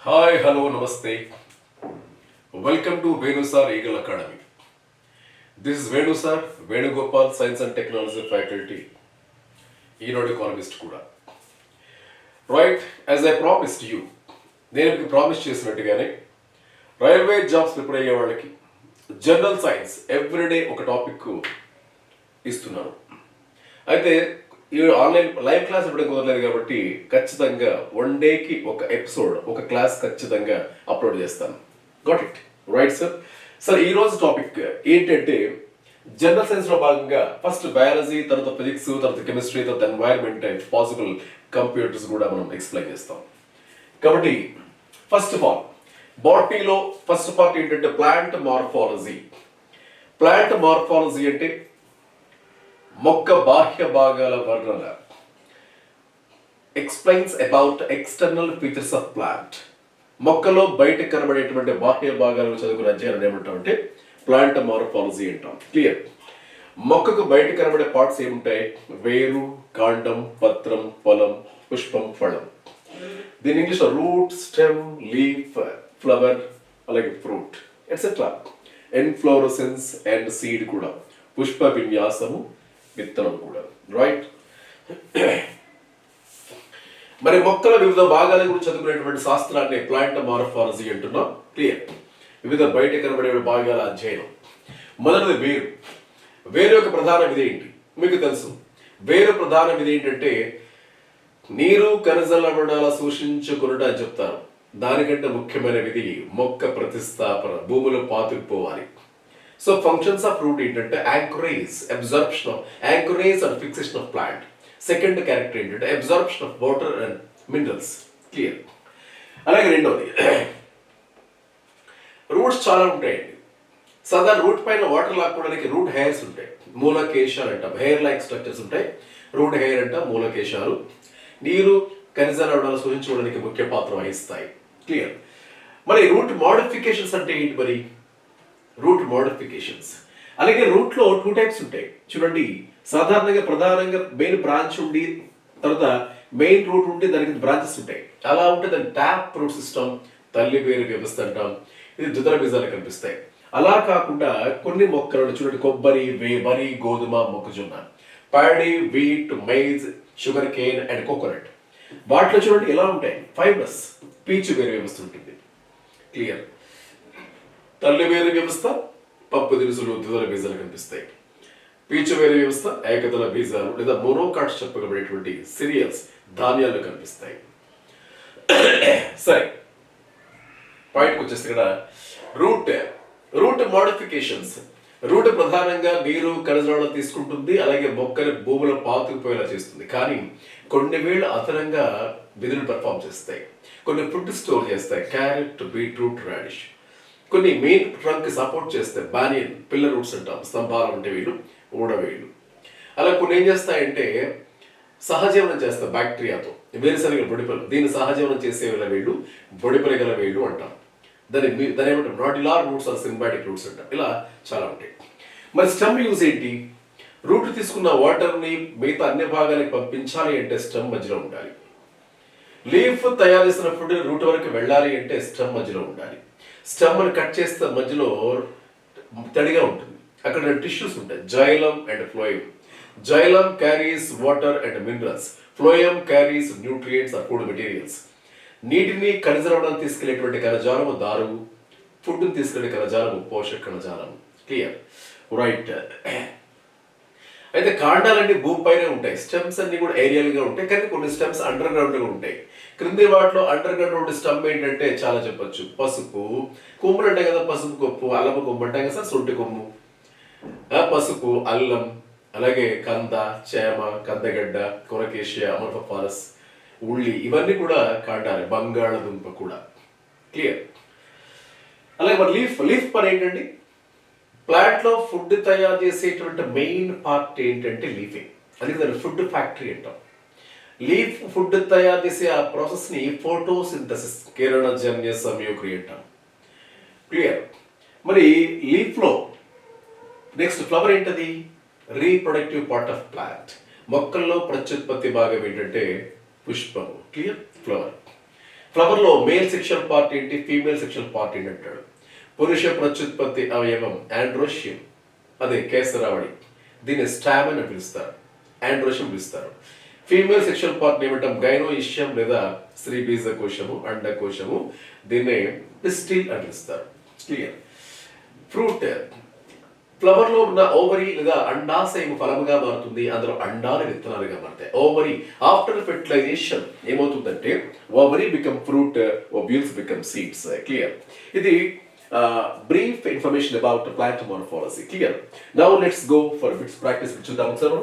Hi, hello, namaste. Welcome to Venusar Eagle Academy. This is Venusar, Venugopal, Science and Technology Faculty. Eenadu economist కూడా right as I promised you నేను మీకు promise చేసినట్టుగానే railway jobs prepare అయ్యే వాళ్ళకి general science every day ఒక topic ఇస్తున్నాను. అయితే ఈ ఆన్లైన్ లైవ్ క్లాస్ ఇవ్వడం కుదరలేదు కాబట్టి ఖచ్చితంగా వన్ డేకి ఒక ఎపిసోడ్ ఒక క్లాస్ ఖచ్చితంగా అప్లోడ్ చేస్తాను. Got it right sir. Sir ఈరోజు టాపిక్ ఏంటంటే జనరల్ సైన్స్ లో భాగంగా ఫస్ట్ బయాలజీ, తర్వాత ఫిజిక్స్, తర్వాత కెమిస్ట్రీ, తర్వాత ఎన్వైరన్మెంట్ అండ్ పాసిబుల్ కంప్యూటర్స్ కూడా మనం ఎక్స్ప్లెయిన్ చేస్తాం. కాబట్టి ఫస్ట్ ఆఫ్ ఆల్ బాటనీలో ఫస్ట్ పార్ట్ ఏంటంటే ప్లాంట్ మార్ఫాలజీ. ప్లాంట్ మార్ఫాలజీ అంటే మొక్క బాహ్య భాగాల వర్ణన, explains about external features of plant. మొక్కలో బయట కనబడేటువంటి బాహ్య భాగాలను చదువుకునే అధ్యయనం ఏమంటామంటే ప్లాంట్ మార్ఫాలజీ అంటాం. క్లియర్. మొక్కకు బయట కనబడే పార్ట్స్ ఏముంటాయి? వేరు, కాండం, పత్రం, ఫలం, పుష్పం, ఫలం. దీని English root, stem, leaf, flower, అలాగే fruit etcetera. Inflorescence and seed కూడా, పుష్ప విన్యాసము, విత్తనం కూడా. రైట్. మరి మొక్కల వివిధ భాగాల గురించి చదువుకునేటువంటి శాస్త్రాన్ని ప్లాంట్ మార్ఫాలజీ అంటున్నాం. క్లియర్. వివిధ బయట కనబడే భాగాల అధ్యయనం. మొదటిది వేరు. వేరు యొక్క ప్రధాన విధి ఏంటి మీకు తెలుసు. వేరు ప్రధాన విధి ఏంటంటే నీరు, ఖనిజ లవణాల శోషించుకున్నట్టు అని చెప్తారు. దానికంటే ముఖ్యమైన విధి మొక్క ప్రతిస్థాపన, భూమిలో పాతుకుపోవాలి. సో ఫంక్షన్స్ ఆఫ్ రూట్ ఏంటంటే anchorage, absorption of anchorage and fixation of plant. Second character ఏంటంటే absorption of water and minerals. Clear. అలాగే రెండవది రూట్స్ చాలా ఉంటాయండి. సాధారణ రూట్ పైన వాటర్ లాక్కోవడానికి రూట్ హెయిర్స్ ఉంటాయి, మూలకేశాలు అంటాం. హెయిర్ లైక్ స్ట్రక్చర్స్ ఉంటాయి, రూట్ హెయిర్ అంటాం, మూలకేశాలు. నీరు, ఖనిజ లవణాలు శోషించుకోవడానికి ముఖ్య పాత్ర వహిస్తాయి. క్లియర్. మరి రూట్ మోడిఫికేషన్స్ అంటే ఏంటి? మరి రూట్ మోడిఫికేషన్స్ అలాగే రూట్ లో టూ టైప్స్ ఉంటాయి చూడండి. సాధారణంగా ప్రధానంగా మెయిన్ బ్రాంచ్ ఉండి తర్వాత మెయిన్ రూట్ ఉండి దానికి బ్రాంచెస్ ఉంటాయి. అలా ఉంటే దాన్ని ట్యాప్ రూట్ సిస్టమ్, తల్లి వేరు వ్యవస్థ అంటాం. ఇది ద్విదళ బీజాలు కనిపిస్తాయి. అలా కాకుండా కొన్ని మొక్కలను చూడండి, కొబ్బరి, వరి, గోధుమ, మొక్కజొన్న, paddy, wheat, maize, sugar cane and coconut. వాటిలో చూడండి ఎలా ఉంటాయి, ఫైబ్రస్ పీచు వేరు వ్యవస్థ ఉంటుంది. క్లియర్. తల్లి వేరు వ్యవస్థ, పప్పు దినుసులు, ద్విదళ బీజాలు కనిపిస్తాయి. పీచు వేరు వ్యవస్థ, ఏకదళ బీజాలు లేదా మోనోకాట్స్ చెప్పబడేటువంటి సిరియల్స్, ధాన్యాలు కనిపిస్తాయి. సరే, పాయింట్కి వచ్చేస్తే ఇక్కడ రూట్ మోడిఫికేషన్స్. రూట్ ప్రధానంగా నీరు, ఖనిజాలను తీసుకుంటుంది, అలాగే మొక్కని భూమిలో పాతుకుపోయేలా చేస్తుంది. కానీ కొన్ని వేళ అదనంగా విధులు పర్ఫామ్ చేస్తాయి. కొన్ని ఫుడ్ స్టోర్ చేస్తాయి, క్యారెట్, బీట్రూట్, రాడిష్. కొన్ని మెయిన్ ట్రంక్ సపోర్ట్ చేస్తాయి, బానియన్, పిల్లర్ రూట్స్ అంటాం. స్తంభాలు ఉంటే వీళ్ళు ఊడవేళ్ళు. అలా కొన్ని ఏం చేస్తాయంటే సహజీవనం చేస్తాయి బ్యాక్టీరియాతో. వేరుశనగల బొడిపలు, దీన్ని సహజీవనం చేసే వీళ్ళు బొడిపలగల వేళ్ళు అంటాం. దాని ఏమంటాం నాడ్యులార్ రూట్స్ ఆర్ సింబాటిక్ రూట్స్ అంటాం. ఇలా చాలా ఉంటాయి. మరి స్టెమ్ యూజ్ ఏంటి? రూట్ తీసుకున్న వాటర్ని మిగతా అన్ని భాగానికి పంపించాలి అంటే స్టెమ్ మధ్యలో ఉండాలి. లీఫ్ తయారు చేసిన ఫుడ్ రూట్ వరకు వెళ్ళాలి అంటే స్టెమ్ మధ్యలో ఉండాలి. స్టెమ్ అని కట్ చేస్తే మధ్యలో తడిగా ఉంటుంది, అక్కడ టిష్యూస్ ఉంటాయి, xylem and phloem. Xylem carries water and minerals, phloem carries nutrients or food materials. నీటిని, ఖనిజ లవణాలను తీసుకెళ్లేటువంటి కణజాలము దారువు, ఫుడ్ని తీసుకెళ్లే కణజాలము పోషక కణజాలము. క్లియర్. రైట్. అయితే కాండాలన్నీ భూమిపైనే ఉంటాయి, స్టెమ్స్ అన్ని కూడా ఏరియాలుగా ఉంటాయి. కానీ కొన్ని స్టెమ్స్ అండర్ గ్రౌండ్ గా ఉంటాయి. క్రింది వాటిలో అండర్ గ్రౌండ్ స్టెమ్ ఏంటంటే చాలా చెప్పొచ్చు. పసుపు కొమ్ములు ఉంటాయి కదా, పసుపు కొప్పు, అల్లము కొమ్ము అంటాయి కదా సార్, సొంటి కొమ్ము, పసుపు, అల్లం, అలాగే కంద, చేమ, కందగడ్డ, కొరకేషియా, అమర్ఫారస్, ఉల్లి, ఇవన్నీ కూడా కాండాలి. బంగాళదుంప కూడా. క్లియర్. అలాగే మరి లీఫ్ పని ఏంటండి? ప్లాంట్ లో ఫుడ్ తయారు చేసేటువంటి మెయిన్ పార్ట్ ఏంటంటే లీఫింగ్. అందుకే దాన్ని ఫుడ్ ఫ్యాక్టరీ అంటాం. లీఫ్ ఫుడ్ తయారు చేసే ఆ ప్రాసెస్ ని ఫోటోసింథసిస్, కిరణజన్య సంయోక్రియ అంటాం. క్లియర్. మరి లీఫ్ లో నెక్స్ట్ ఫ్లవర్ ఏంటది? Reproductive part of plant. మొక్కల్లో ప్రత్యుత్పత్తి భాగం ఏంటంటే పుష్పము. క్లియర్. ఫ్లవర్. ఫ్లవర్ లో మేల్ సెక్షువల్ పార్ట్ ఏంటి, ఫీమేల్ సెక్షువల్ పార్ట్ ఏంటి అంటాడు. పురుష ప్రత్యుత్పత్తి అవయవం ఆండ్రోషియం, అదే కేసరావళి, దీన్ని స్టామన్ అని పిలుస్తారు, ఆండ్రోషియం పిలుస్తారు. ఫీమేల్ సెక్షువల్ పార్ట్ ఏమంటాం, గైనోయిష్యం లేదా స్త్రీ బీజ కోశము, అండకోశము, దీన్ని పిస్టిల్ అని పిలుస్తారు. క్లియర్. ఫ్రూట్ ఫ్లవర్ లో ఉన్న ఓవరీ లేదా అండాశయం ఫలముగా మారుతుంది, అందులో అండాలు విత్తనాలుగా మారుతాయి. ఓవరీ ఆఫ్టర్ ఫెర్టిలైజేషన్ ఏమవుతుందంటే ovary become fruit, ovules become seeds. Clear. ఇది brief information about plant morphology. Clear? Now let's go for a bit practice. చూద్దాం sir.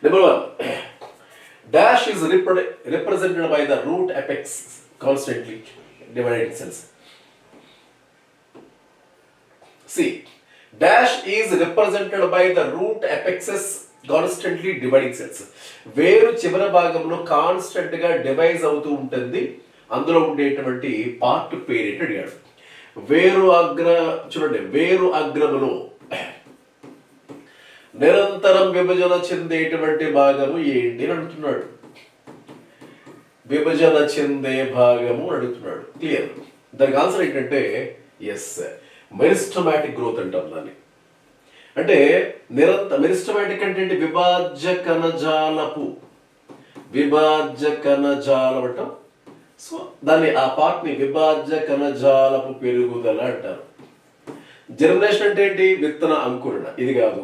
Number 1, dash is represented by the root apex constantly divided cells. See, dash is represented by the root apexes constantly dividing cells. వేరు చివరి భాగంలో constant గా device అవుతూ ఉంటుంది, అందులో ఉండేటువంటి part పేరేంటి అడిగాడు. చూడండి, వేరు అగ్రములో నిరంతరం విభజన చెందేటువంటి భాగము ఏంటి అని అడుగుతున్నాడు. విభజన చెందే భాగము అడుగుతున్నాడు. క్లియర్. దానికి ఆన్సర్ ఏంటంటే ఎస్, మెరిస్టమాటిక్ గ్రోత్ అంటాం దాన్ని. అంటే మెరిస్టమాటిక్ అంటే విభాజ్య కణజాలపు, విభాజ్య కణజాలం అంటాం. సో దాన్ని ఆ పార్ట్ ని విభాజ్య కణజాలపు పెరుగుదల అంటారు. జర్మినేషన్ అంటే ఏంటి, విత్తన అంకురణ, ఇది కాదు.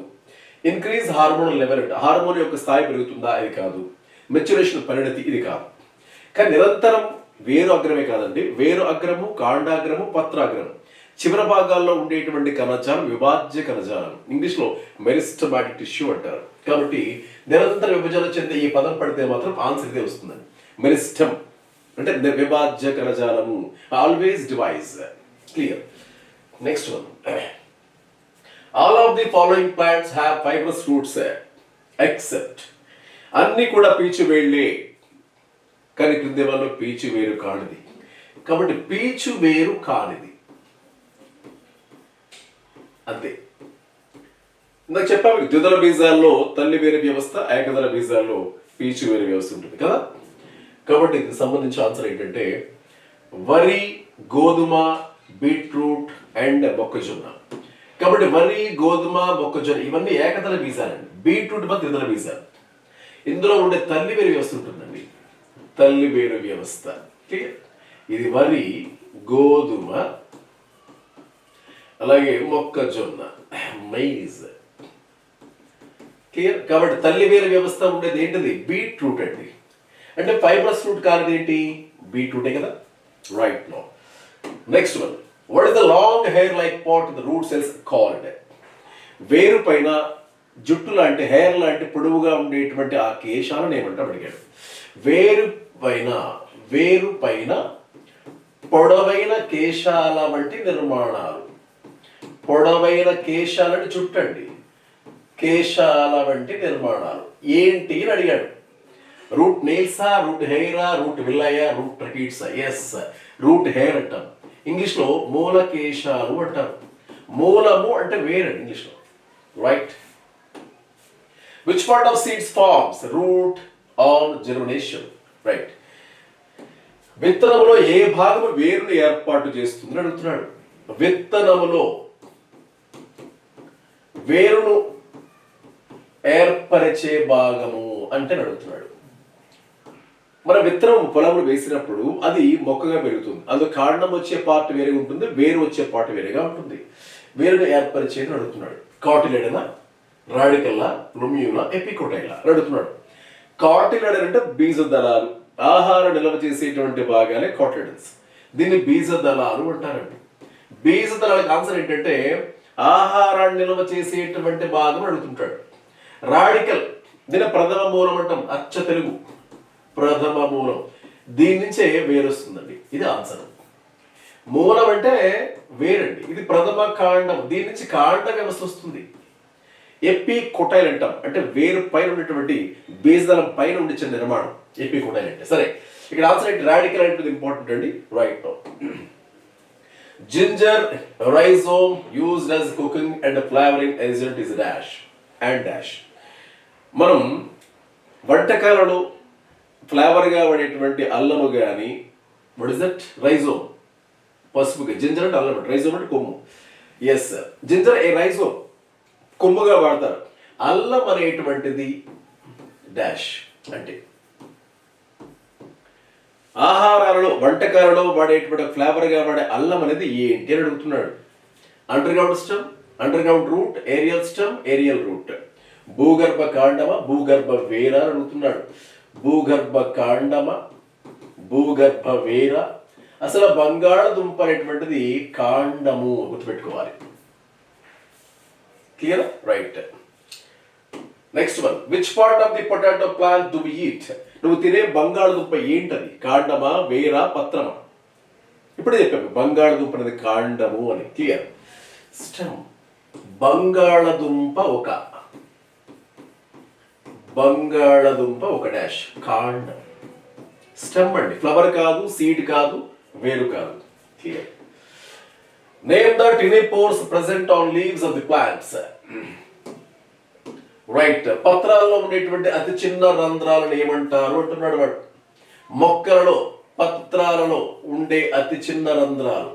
ఇంక్రీజ్ హార్మోన్ లెవెల్ అంటే హార్మోన్ యొక్క స్థాయి పెరుగుతుందా, ఇది కాదు. మెచ్యురేషన్ పరిణతి, ఇది కాదు. కానీ నిరంతరం వేరు అగ్రమే కాదండి, వేరు అగ్రము, కాండాగ్రము, పత్రాగ్రము, చివరి భాగాల్లో ఉండేటువంటి కణజాలం విభాజ్య కణజాలం, ఇంగ్లీష్ లో మెరిస్టమాటిక్ టిష్యూ అంటారు. కాబట్టి నిరంతర విభజన చెందే ఈ పదం పడితే మాత్రం ఆన్సర్ ఇదే వస్తుందండి. మెరిస్టమ్ అంటే విభాజ్య కణజాలము, always divides. Clear. Next one, all of the following plants have fibrous roots except, అన్ని కూడా పీచు వేళ్ళే కానీ క్రింది వల్ల పీచు వేరు కానిది. కాబట్టి పీచు వేరు కానిది అంతే. ఇందాక చెప్పాము ద్విదళ బీజాల్లో తల్లి వేరు వ్యవస్థ, ఏకదళ బీజాల్లో పీచు వేరు వ్యవస్థ ఉంటుంది కదా. కాబట్టి దీనికి సంబంధించిన ఆన్సర్ ఏంటంటే వరి, గోధుమ, బీట్రూట్ అండ్ మొక్కజొన్న. కాబట్టి వరి, గోధుమ, మొక్కజొన్న ఇవన్నీ ఏకదళ బీజాలండి. బీట్రూట్ ద్విదళ బీజాలు. ఇందులో ఉండే తల్లి వేరు వ్యవస్థ ఉంటుందండి, తల్లి వేరు వ్యవస్థ. క్లియర్. ఇది వరి, గోధుమ, అలాగే మొక్కజొన్న, మైజ్. క్లియర్. కాబట్టి తల్లి వేరు వ్యవస్థ ఉండేది ఏంటిది, బీట్రూట్ అండి. అంటే ఫైబ్రస్ రూట్ కానిది ఏంటి, బీట్రూటే కదా. Right. No next one, what is the long hair like part the root cells called. వేరు పైన జుట్టు లాంటి, హెయిర్ లాంటి పొడవుగా ఉండేటువంటి ఆ కేశాలను ఏమంటాం అడిగాడు. వేరు పైన పొడవైన కేశాల వంటి నిర్మాణాలు, పొడవైన కేశాలని చుట్టండి, కేశాల వంటి నిర్మాణాలు ఏంటి అని అడిగాడు. రూట్ నెయిల్సా, రూట్ హెయిరా, రూట్ విల్లయా, రూట్ ట్రకీట్సా? ఎస్, రూట్ హెయిర్ అంటాం. ఇంగ్లీష్ లో మూల కేశాలు అంటారు. మూలము అంటే వేరు ఇంగ్లీష్ లో. Right. Which part of seeds forms root on germination? Right. విత్తనములో ఏ భాగము వేరును ఏర్పాటు చేస్తుందని అడుగుతున్నాడు. విత్తనములో వేరును ఏర్పరిచే భాగము అంటే అడుగుతున్నాడు. మన విత్తనం పొలంలో వేసినప్పుడు అది మొక్కగా పెరుగుతుంది, అందులో కాండం వచ్చే పార్ట్ వేరే ఉంటుంది, వేరు వచ్చే పార్ట్ వేరేగా ఉంటుంది. వేరును ఏర్పరిచేది అడుగుతున్నాడు. కాటిలెడనా, రాడికల్లా, లుమియులా, ఎపికోటైలా అడుగుతున్నాడు. కాటిలెడన్ అంటే బీజ దళాలు, ఆహార నిల్వ చేసేటువంటి భాగాలే కాటిలెడన్స్. దీన్ని బీజ దళాలు అంటారండి. బీజ దళాలకు ఆన్సర్ ఏంటంటే ఆహారాన్ని నిల్వ చేసేటువంటి భాగం అడుగుతుంటాడు. రాడికల్, దీని ప్రథమ మూలం అంటాం, అచ్చ తెలుగు ప్రథమ మూలం, దీని నుంచే వేరు వస్తుందండి. ఇది ఆన్సర్. మూలం అంటే వేరండి, ఇది ప్రథమ కాండం, దీని నుంచి కాండ వ్యవస్థ వస్తుంది. ఎపికోటైల్ అంటాం, అంటే వేరు పైన ఉన్నటువంటి బీజదళం పైన ఉండే నిర్మాణం ఎపికోటైల్ అంటే. సరే, ఇక్కడ ఆన్సర్ ఏంటి, రాడికల్ అంటే ఇంపార్టెంట్ అండి. Right. Ginger rhizome used as cooking and flavoring agent is dash and dash. మనం వంటకాలలో ఫ్లేవర్గా పడేటువంటి అల్లము కానీ, వాట్ ఇస్ దట్, రైజోమ్, పసుపుగా. జింజర్ అంటే అల్లం, రైజోమ్ అంటే కొమ్ము. ఎస్, జింజర్ ఏ రైజోమ్, కొమ్ముగా వాడతారు. అల్లం అనేటువంటిది డాష్ అంటే ఆహారాలలో, వంటకాలలో వాడేటువంటి ఫ్లేవర్గా వాడే అల్లం అనేది ఏంటి అని అడుగుతున్నాడు. Underground stem, underground root, aerial stem, aerial root. భూగర్భ కాండమ, భూగర్భ వేర అని అడుగుతున్నాడు. భూగర్భ కాండమ, భూగర్భ వేర. అసలు బంగాళదుంప అనేటువంటిది కాండము, గుర్తుపెట్టుకోవాలి. Clear? Right. Next one, which part of the potato plant do we eat? నువ్వు తినే బంగాళదుంప ఏంటది? కాండమా, వేర, పత్రమా? ఇప్పుడే చెప్పాము బంగాళదుంప అనేది కాండము అని. క్లియర్? స్టెమ్, బంగాళదుంప ఒక డాష్, కాండం. స్టెమ్ అండి, ఫ్లవర్ కాదు, సీడ్ కాదు, వేరు కాదు. Clear? Name the tiny pores present on leaves of the plants. Right. పత్రాల్లో ఉండేటువంటి అతి చిన్న రంధ్రాలను ఏమంటారు అంటున్నాడు వాడు. మొక్కలలో, పత్రాలలో ఉండే అతి చిన్న రంధ్రాలు,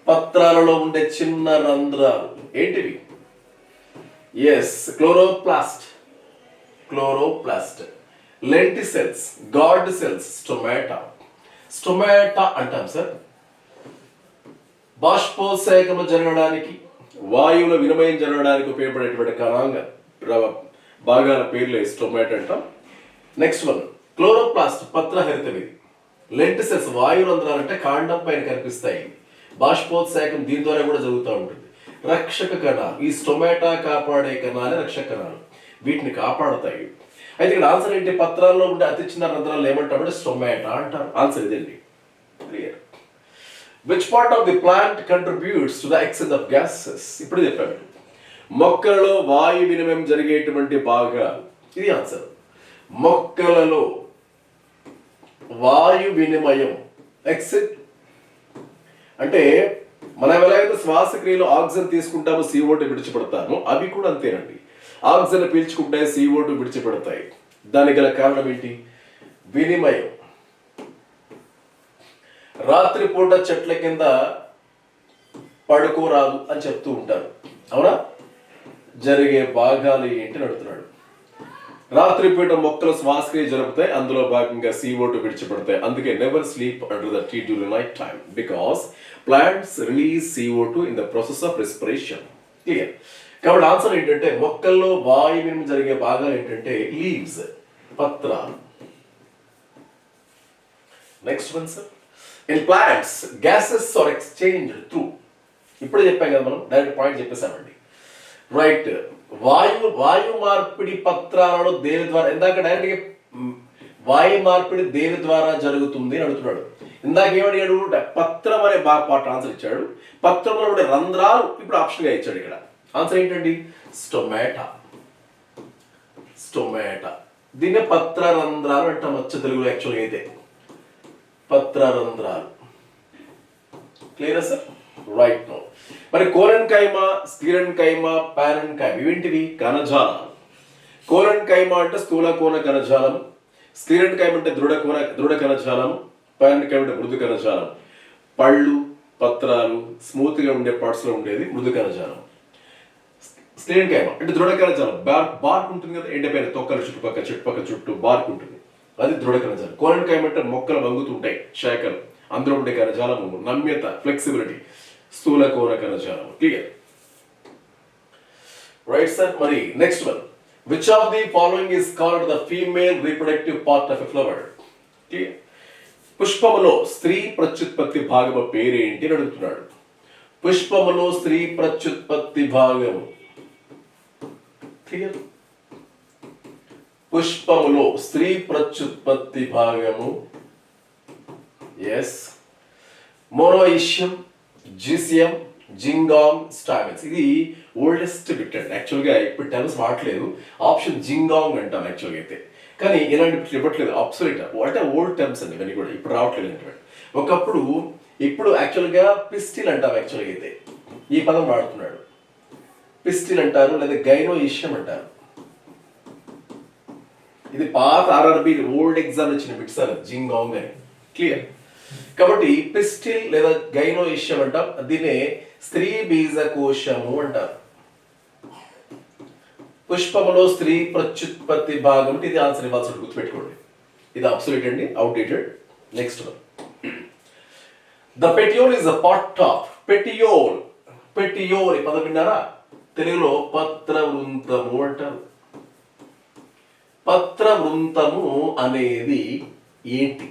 పత్రాలలో ఉండే చిన్న రంధ్రాలు ఏంటివి? Yes, chloroplast, lenticels, guard cells, stomata అంటాం సార్. బాష్పోత్సేకము జరగడానికి, వాయువుల వినిమయం జరగడానికి ఉపయోగపడేటువంటి కణాంగ భాగాల పేర్లు స్టొమాటో అంటాం. నెక్స్ట్ వన్, క్లోరోప్లాస్ట్ పత్రహరితవిది. లెంటిసెల్స్ వాయు రంధ్రాలు అంటే కాండం పైన కనిపిస్తాయి. బాష్పోత్సేకం దీని ద్వారా కూడా జరుగుతూ ఉంటుంది. రక్షక కణాలు, ఈ స్టొమాటా కాపాడే కణాలే రక్షక కణాలు, వీటిని కాపాడుతాయి. అయితే ఇక్కడ ఆన్సర్ ఏంటి? పత్రాల్లో ఉండే అతి చిన్న రంధ్రాలు ఏమంటారు? స్టొమాటా అంటారు. ఆన్సర్ ఇదండి. Clear? Which part of the plant contributes to the exchange of gases? ఇప్పుడు చెప్పాను, మొక్కలలో వాయు వినిమయం జరిగేటువంటి భాగాలు. ఇది ఆన్సర్. మొక్కలలో వాయు వినిమయం, ఎక్సిట్ అంటే మనం ఎలాగైతే శ్వాసక్రియలో ఆక్సిజన్ తీసుకుంటామో CO2 విడిచిపెడతామో, అవి కూడా అంతేనండి. ఆక్సిజన్ పీల్చుకుంటాయి, CO2 విడిచిపెడతాయి. దానికి గల కారణం ఏంటి? వినిమయం. రాత్రిపూట చెట్ల కింద పడుకోరాదు అని చెప్తూ ఉంటారు, అవునా? జరిగే భాగాలు ఏంటి నడుతున్నాడు. రాత్రిపూట మొక్కలు శ్వాసక్రియ జరుపుతాయి, అందులో భాగంగా CO2 విడిచిపెడతాయి. అందుకే never sleep under the tree during night time, because plants release CO2 in the process of respiration. Clear? కాబట్టి ఆన్సర్ ఏంటంటే మొక్కల్లో వాయు వినిమయం జరిగే భాగాలు ఏంటంటే లీవ్స్, పత్రాలు. Next one sir, in plants gases are exchanged through. ఇప్పుడే చెప్పాం కదా మనం, డైరెక్ట్ పాయింట్ చెప్పేసామండి. రైట్. వాయు మార్పిడి పత్రాలలో దేని ద్వారా, ఇందాక డైరెక్ట్గా వాయు మార్పిడి దేని ద్వారా జరుగుతుంది అని అడుగుతున్నాడు. ఇందాక ఏమడిగాడు? పత్రం అనే పార్ట్ ఆన్సర్ ఇచ్చాడు. పత్రంలో ఉండే రంధ్రాలు ఇప్పుడు ఆప్షన్గా ఇచ్చాడు. ఇక్కడ ఆన్సర్ ఏంటండి? స్టొమాటా. దీన్నే పత్ర రంధ్రాలు అంటాం వచ్చే తెలుగులో. యాక్చువల్గా అయితే పత్ర రంధ్రాలు. Clear sir? రైట్. నో మరి కోలన్ కైమా, స్క్లీరన్ కైమా, పారెన్ కైమా ఇవేంటివి? కణజాలాలు. కోలన్ కైమా అంటే స్థూల కోణ కణజాలం, స్క్లీరన్ కైమా అంటే దృఢ కణజాలం, పారెన్ కైమా అంటే మృదు కణజాలం. పళ్ళు, పత్రాలు, స్మూత్ గా ఉండే పార్ట్స్ లో ఉండేది మృదు కణజాలం. స్క్లీరన్ కైమా అంటే దృఢ కణజాలం, బార్క్ ఉంటుంది కదా, ఎండిపోయిన తొక్కల చుట్టుపక్కల చుట్టూ బార్క్ ఉంటుంది, అది దృఢ కణజాలం. కోలన్ కైమా అంటే మొక్కలు వంగుతుంటాయి, శాఖలు, అందులో ఉండే కణజాలము నమ్యత, ఫ్లెక్సిబిలిటీ, స్థూల కోణ కణజాలం. క్లియర్? Right sir. మరి next one, which of the following is called the female reproductive part of a flower? Clear? పుష్పములో స్త్రీ ప్రత్యుత్పత్తి భాగము పేరేంటి అని అడుగుతున్నాడు. పుష్పములో స్త్రీ ప్రత్యుత్పత్తి భాగము. క్లియర్? పుష్పములో స్త్రీ ప్రత్యుత్పత్తి భాగము ఎస్ మోనోయిషియం, జిసియం, జింగాంగ్, స్టామెన్స్. ఇది ఓల్డెస్ట్ బిట్ అండి. యాక్చువల్గా ఇప్పుడు టర్మ్స్ వాడలేదు, ఆప్షన్ జింగాంగ్ అంటాం యాక్చువల్గా అయితే. కానీ ఇలాంటి బిట్లు ఇవ్వట్లేదు, అబ్సొల్యూట్ అంటే ఓల్డ్ టర్మ్స్ అండి ఇవన్నీ కూడా, ఇప్పుడు రావట్లేదు అంటే. ఒకప్పుడు ఇప్పుడు యాక్చువల్గా పిస్టిల్ అంటాం యాక్చువల్గా అయితే, ఈ పదం వాడుతున్నాడు. పిస్టిల్ అంటారు, లేదా గైనోయిషియం అంటారు. ఇది పాత ఆర్ఆర్బి ఓల్డ్ ఎగ్జామ్ ఇచ్చిన బిట్ సార్, జింగాంగ్ అని. క్లియర్. కాబట్టి పిస్టిల్ లేదా గైనోయిషియం అంటాం, దీన్నే స్త్రీ బీజకోశము అంటారు. పుష్పములో స్త్రీ ప్రత్యుత్పత్తి భాగం. ఇది ఆన్సర్ ఇవ్వాల్సి గుర్తుపెట్టుకోండి, ఇది అబ్సల్యూట్ అండి, outdated. Next one, the petiole is a part of. Petiole, petiole ఈ పదం విన్నారా? తెలుగులో పత్రవృంతము అంటారు. పత్రవృంతము అనేది ఏంటి?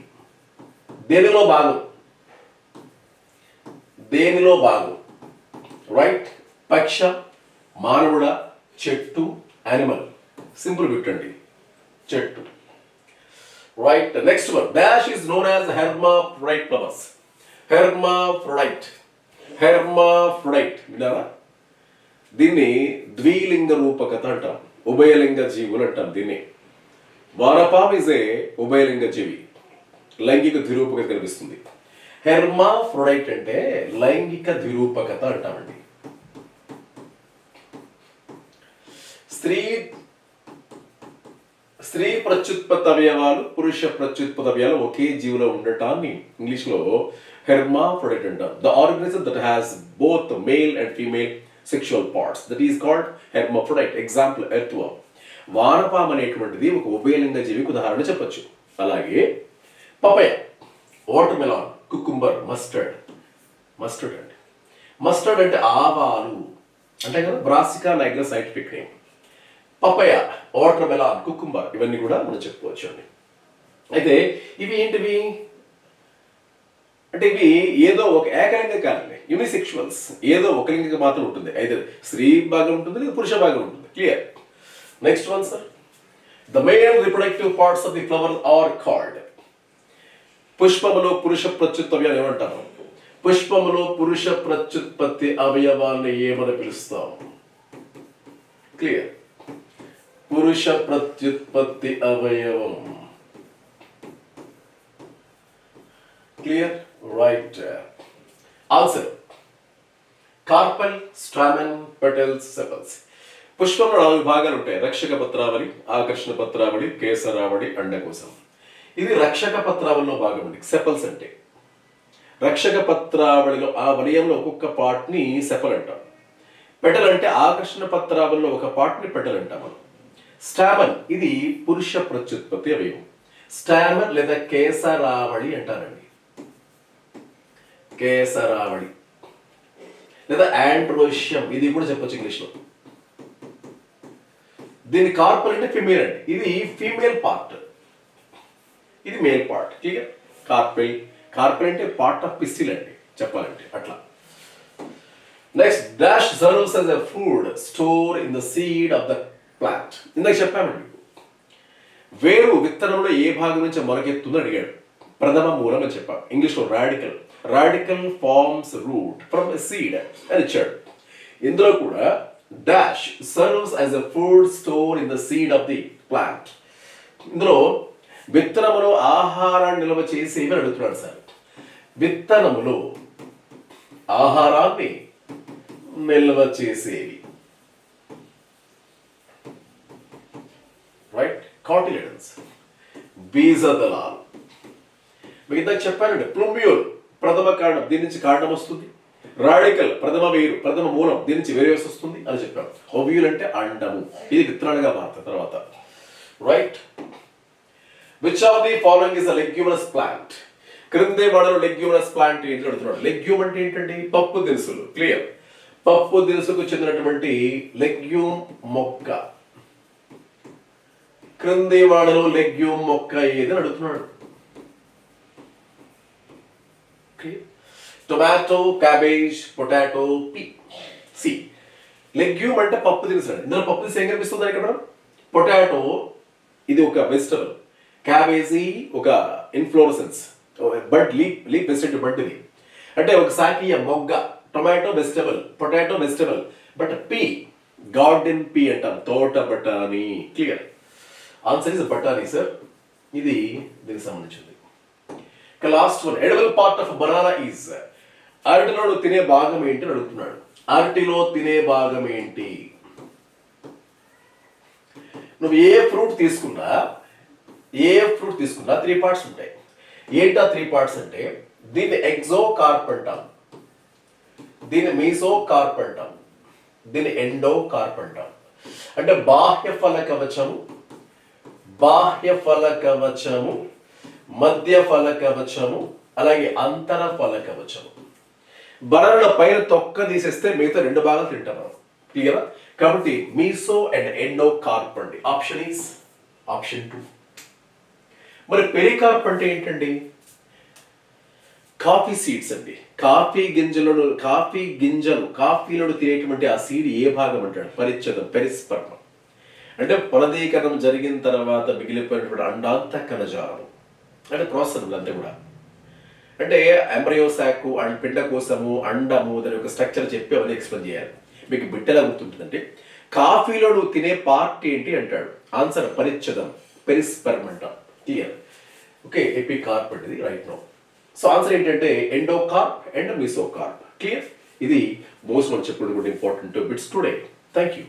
దేనిలో భాగం? దేనిలో భాగం? రైట్. పక్ష, మానవుడ, చెట్టు, యానిమల్. సింపుల్ పెట్టండి, చెట్టు. Right. Next one, dash is known as hermaphrodite flowers. Hermaphrodite, hermaphrodite విన్నారా? దీన్ని ద్విలింగ రూపకత అంటాం, ఉభయలింగ జీవులు అంటాం దీన్ని. వానపాము ఇస్ ఏ ఉభయలింగ జీవి, లైంగిక ద్విరూపకత కనిపిస్తుంది. హెర్మాఫ్రోడైట్ అంటే లైంగిక ద్విరూపకత అంటామండి. స్త్రీ ప్రత్యుత్పత్తి అవయవాలు, పురుష ప్రత్యుత్పత్తి అవయవాలు ఒకే జీవిలో ఉండటాన్ని ఇంగ్లీష్లో హెర్మాఫ్రోడైట్ అంటాం. The organism that has both male and female sexual parts, that is called hermaphrodite. Example earthworm. వానపాము అనేటువంటిది ఒక ఉభయలింగ జీవికి ఉదాహరణ చెప్పొచ్చు. అలాగే papaya, water melon, cucumber, mustard. Mustard అండి, మస్టర్డ్ అంటే ఆవాలు అంటే కదా, brassica nigra scientific name. Papaya, water melon, cucumber ఇవన్నీ కూడా మనం చెప్పుకోవచ్చు అండి. అయితే ఇవి ఏంటివి అంటే ఇవి ఏదో ఒక ఏకలింగం కాదండి, యూనిసెక్షువల్స్. ఏదో ఒక లింగం మాత్రం ఉంటుంది, అయితే స్త్రీ భాగం ఉంటుంది లేదా పురుష భాగం ఉంటుంది. Clear. Next one sir, the male reproductive parts of the flower are called. పుష్పములో పురుష ప్రత్యుత్పత్తి అవయవాలు ఏమంటారు? పుష్పములో పురుష ప్రత్యుత్పత్తి అవయవాన్ని ఏమని పిలుస్తాం? క్లియర్. పురుష ప్రత్యుత్పత్తి అవయవం. Clear. Right. Answer carpel, stamen, petals, sepals. పుష్పంలో 4 భాగాలు ఉంటాయి: రక్షక పత్రావళి, ఆకర్షణ పత్రావళి, కేసరావళి, అండకోశం. ఇది రక్షక పత్రావళిలో భాగం అండి. సెపల్స్ అంటే రక్షక పత్రావళిలో ఆ వలయంలో ఒక్కొక్క పార్ట్ ని సెపల్ అంటాం. పెటల్ అంటే ఆకర్షణ పత్రావళిలో ఒక పార్ట్ ని పెటల్ అంటాం మనం. స్టామన్ ఇది పురుష ప్రత్యుత్పత్తి అవయవం. స్టామన్ లేదా కేసరావళి అంటారండి. కేసరావళి లేదా ఆండ్రోషియం ఇది కూడా చెప్పొచ్చు ఇంగ్లీష్లో. దీని కార్పల్ అంటే ఫిమేల్ అండి. ఇది ఫీమేల్ పార్ట్, ఇది male part. Clear. Carpel, carpel అంటే పార్ట్ ఆఫ్ పిస్టిల్ అండి చెప్పాలంటే అట్లా. Next, dash serves as a food store in the seed of the plant. ఇందాక చెప్పామండి, వేరు విత్తనంలో ఏ భాగం నుంచి మొలకెత్తుందో అడిగాడు. ప్రథమ మూలం అని చెప్పాం ఇంగ్లీష్లో. Radical, radical forms root from a seed అని ఇచ్చాడు. ఇందులో కూడా dash serves as a food store in the seed of the plant. ఇందులో విత్తనములో ఆహారాన్ని నిల్వ చేసేవి అడుగుతున్నాడు సార్. విత్తనములో ఆహారాన్ని నిల్వ చేసేవి. రైట్. కాటిలిడన్స్, బీజదళాలు. మిగతా చెప్పానండి. ప్లూమ్యూల్ ప్రథమ కాండం, దీని నుంచి కాండం వస్తుంది. రాడికల్ ప్రథమ వేరు, ప్రథమ మూలం, దీని నుంచి వేరేసి వస్తుంది అని చెప్పాం. ఓవ్యూల్ అంటే అండము, ఇది విత్తనాలుగా మారుతుంది తర్వాత. Right. Which of the following is a leguminous plant? క్రిందే వాడలో లెగ్యూమినస్ ప్లాంట్ ఏంటి అడుగుతున్నాడు. లెగ్యూమ్ అంటే ఏంటండి? పప్పు దినుసులు. క్లియర్. పప్పు దినుసుకు చెందినటువంటి లెగ్యూమ్ మొక్క. క్రిందే వాడలో లెగ్యూమ్ మొక్క ఏదని అడుగుతున్నాడు. Tomato, cabbage, potato, pea. C. Legume అంటే పప్పు దినుసు అండి. ఇందులో పప్పు దినుసు ఏం కనిపిస్తుంది ఇక్కడ? పొటాటో ఇది ఒక వెజిటబుల్, క్యాబేజీ ఒక inflorescence, bud leaf vegetable bud ఇది అంటే ఒక శాఖీయ మొగ్గ. Tomato vegetable, potato vegetable, but pea garden pea అంటాం, తోట బఠానీ. క్లియర్. ఆన్సర్ ఇస్ బఠానీ సార్. ఇది దీనికి సంబంధించింది. Last one, edible part of banana is. అరటిలో తినే భాగం ఏంటి అని అడుగుతున్నాడు. అరటిలో తినే భాగం ఏంటి? నువ్వు ఏ ఫ్రూట్ తీసుకున్నా ఏ ఫ్రూట్ తీసుకున్నా 3 పార్ట్స్ ఉంటాయి. ఏంటా 3 పార్ట్స్ అంటే దీన్ని ఎగ్జోకార్ప్ అంటాం, దీన్ని మీసోకార్ప్ అంటాం, దీన్ని ఎండోకార్ప్ అంటాం. అంటే బాహ్య ఫల కవచము, మధ్య ఫల కవచము, అలాగే అంతర ఫల కవచము. బనానా పైన తొక్క తీసేస్తే మిగతా 2 భాగాలు తింటాం మనం. క్లియర్? కాబట్టి మీసో అండ్ ఎండోకార్ప్ అండి. ఆప్షన్ 2. మరి పెరికార్ప్ అంటే ఏంటండి? కాఫీ సీడ్స్ అండి. కాఫీలను తినేటువంటి ఆ సీడ్ ఏ భాగం అంటాడు? పరిచ్ఛేదం, పెరిస్పర్మం. అంటే ఫలదీకరణం జరిగిన తర్వాత మిగిలిపోయినటువంటి అండాంత కణజాలము అంటే ప్రాసెస్ అంతే కూడా. అంటే ఎంబ్రయోసాకు అండ్ పిండకోశము, అండము, దాని యొక్క స్ట్రక్చర్ చెప్పి అవన్నీ ఎక్స్ప్లెయిన్ చేయాలి. మీకు బిట్టలా గుర్తుంటుందంటే కాఫీలో నువ్వు తినే పార్ట్ ఏంటి అంటాడు. ఆన్సర్ పరిచ్ఛేదం, పెరిస్పర్మ్ అంటాం. క్లియర్? ఓకే, ఎపికార్ప్ అంటే రైట్ నో. సో ఆన్సర్ ఏంటంటే ఎండోకార్ప్ అండ్ మీసోకార్ప్. క్లియర్? ఇది మోస్ట్ మనం చెప్పుకుంటే important bits today. Thank you.